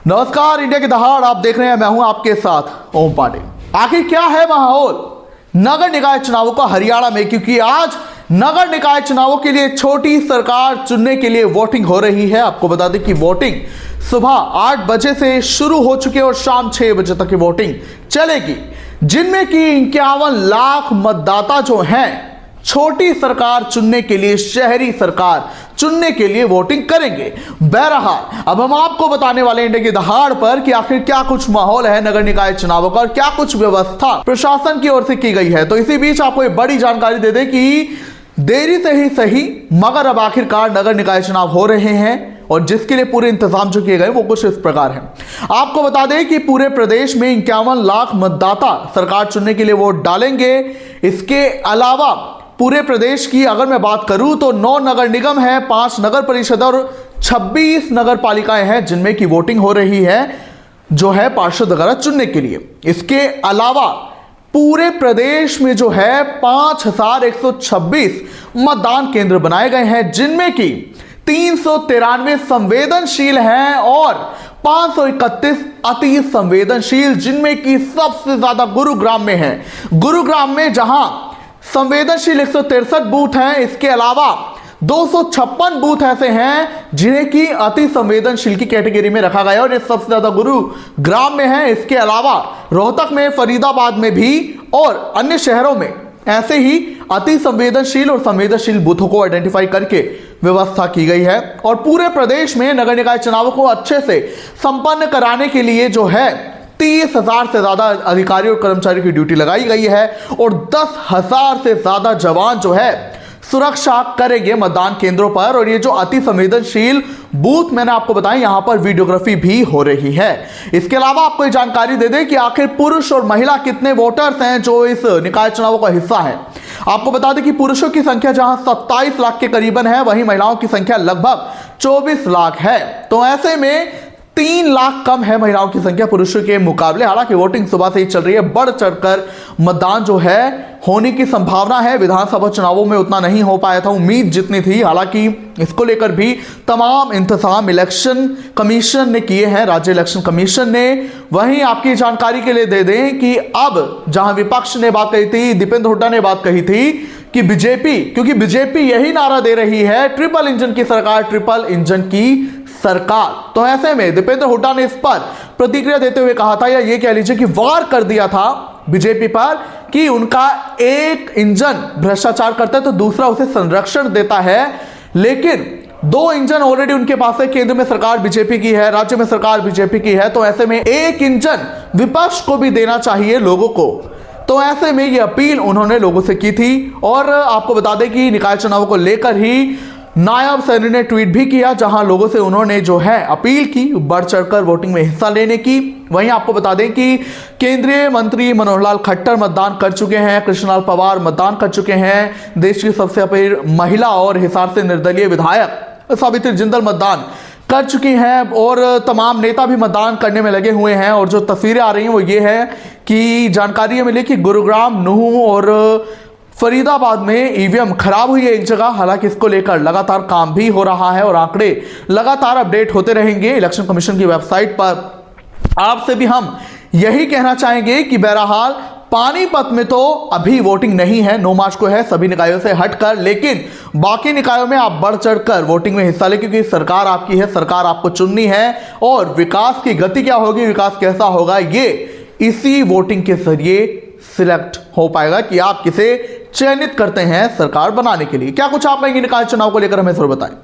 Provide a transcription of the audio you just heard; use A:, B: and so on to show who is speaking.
A: नमस्कार, इंडिया की दहाड़ आप देख रहे हैं। मैं हूं आपके साथ ओम पांडे। आखिर क्या है माहौल नगर निकाय चुनावों का हरियाणा में, क्योंकि आज नगर निकाय चुनावों के लिए छोटी सरकार चुनने के लिए वोटिंग हो रही है। आपको बता दें कि वोटिंग सुबह 8 बजे से शुरू हो चुकी है और शाम 6 बजे तक की वोटिंग चलेगी, जिनमें कि 51 लाख मतदाता जो हैं छोटी सरकार चुनने के लिए, शहरी सरकार चुनने के लिए वोटिंग करेंगे। बहरहाल अब हम आपको बताने वाले इंडिया की दहाड़ पर कि आखिर क्या कुछ माहौल है नगर निकाय चुनावों का और क्या कुछ व्यवस्था प्रशासन की ओर से की गई है। तो इसी बीच आपको एक बड़ी जानकारी दे दें कि देरी से ही सही मगर अब आखिरकार नगर निकाय चुनाव हो रहे हैं और जिसके लिए पूरे इंतजाम जो किए गए वो कुछ इस प्रकार हैं। आपको बता दें कि पूरे प्रदेश में 51 लाख मतदाता सरकार चुनने के लिए वोट डालेंगे। इसके अलावा पूरे प्रदेश की अगर मैं बात करूं तो 9 नगर निगम है, 5 नगर परिषद और 26 नगर पालिकाएं हैं जिनमें की वोटिंग हो रही है जो है पार्षद वगैरह चुनने के लिए। इसके अलावा पूरे प्रदेश में जो है 5126 मतदान केंद्र बनाए गए हैं, जिनमें की 393 संवेदनशील हैं और 531 अति संवेदनशील, जिनमें की सबसे ज्यादा गुरुग्राम में है। गुरुग्राम में जहां संवेदनशील 163 बूथ हैं, इसके अलावा 256 बूथ ऐसे हैं जिन्हें की अति संवेदनशील की कैटेगरी में रखा गया और ये सबसे ज्यादा गुरुग्राम में है। इसके अलावा रोहतक में, फरीदाबाद में भी और अन्य शहरों में ऐसे ही अति संवेदनशील और संवेदनशील बूथों को आइडेंटिफाई करके व्यवस्था की गई है। और पूरे प्रदेश में नगर निकाय चुनावों को अच्छे से संपन्न कराने के लिए जो है 30,000 से ज्यादा अधिकारी और कर्मचारी की ड्यूटी लगाई गई है और 10,000 से ज्यादा जवान जो है सुरक्षा करेंगे मतदान केंद्रों पर। और ये जो अति संवेदनशील बूथ मैंने आपको बताया, यहां पर वीडियोग्राफी भी हो रही है। इसके अलावा आपको ये जानकारी दे दें कि आखिर पुरुष और महिला कितने वोटर्स हैं जो इस निकाय चुनावों का हिस्सा है। आपको बता दें कि पुरुषों की संख्या जहां 27 लाख के करीबन है, वहीं महिलाओं की संख्या लगभग 24 लाख है। तो ऐसे में 3 लाख कम है महिलाओं की संख्या पुरुषों के मुकाबले। हालांकि वोटिंग सुबह से ही चल रही है, बढ़ चढ़कर मतदान जो है होने की संभावना है। विधानसभा चुनावों में उतना नहीं हो पाया था उम्मीद जितनी थी। हालांकि इसको लेकर भी तमाम इंतजाम इलेक्शन कमीशन ने किए हैं, राज्य इलेक्शन कमीशन ने। वहीं आपकी जानकारी के लिए दे दें कि अब जहां विपक्ष ने बात कही थी, दीपेंद्र हुड्डा ने बात कही थी कि बीजेपी, क्योंकि बीजेपी यही नारा दे रही है ट्रिपल इंजन की सरकार, ट्रिपल इंजन की सरकार। तो ऐसे में दीपेंद्र हुड्डा ने इस पर प्रतिक्रिया देते हुए कहा था, या ये कह लीजिए कि वार कर दिया था बीजेपी पर कि उनका एक इंजन भ्रष्टाचार करता है तो दूसरा उसे संरक्षण देता है, लेकिन 2 इंजन ऑलरेडी उनके पास है। केंद्र में सरकार बीजेपी की है, राज्य में सरकार बीजेपी की है, तो ऐसे में एक इंजन विपक्ष को भी देना चाहिए लोगों को। तो ऐसे में ये अपील उन्होंने लोगों से की थी। और आपको बता दें कि निकाय चुनाव को लेकर ही नायब सैनी ने ट्वीट भी किया, जहां लोगों से उन्होंने जो है अपील की बढ़ चढ़कर वोटिंग में हिस्सा लेने की। वहीं आपको बता दें कि केंद्रीय मंत्री मनोहर लाल खट्टर मतदान कर चुके हैं, कृष्णलाल पवार मतदान कर चुके हैं, देश की सबसे अपील महिला और हिसार से निर्दलीय विधायक सावित्री जिंदल मतदान कर चुकी हैं और तमाम नेता भी मतदान करने में लगे हुए हैं। और जो तस्वीरें आ रही हैं वो ये है कि जानकारी मिली कि गुरुग्राम, नूह और फरीदाबाद में ईवीएम खराब हुई है एक जगह। हालांकि इसको लेकर लगातार काम भी हो रहा है और आंकड़े लगातार अपडेट होते रहेंगे इलेक्शन कमीशन की वेबसाइट पर। आपसे भी हम यही कहना चाहेंगे कि बहरहाल पानीपत में तो अभी वोटिंग नहीं है, 9 मार्च को है, सभी निकायों से हटकर, लेकिन बाकी निकायों में आप बढ़ चढ़कर वोटिंग में हिस्सा लें, क्योंकि सरकार आपकी है, सरकार आपको चुननी है। और विकास की गति क्या होगी, विकास कैसा होगा, ये इसी वोटिंग के जरिए सिलेक्ट हो पाएगा कि आप किसे चयनित करते हैं सरकार बनाने के लिए। क्या कुछ आप कहेंगे निकाय चुनाव को लेकर, हमें जरूर बताएं।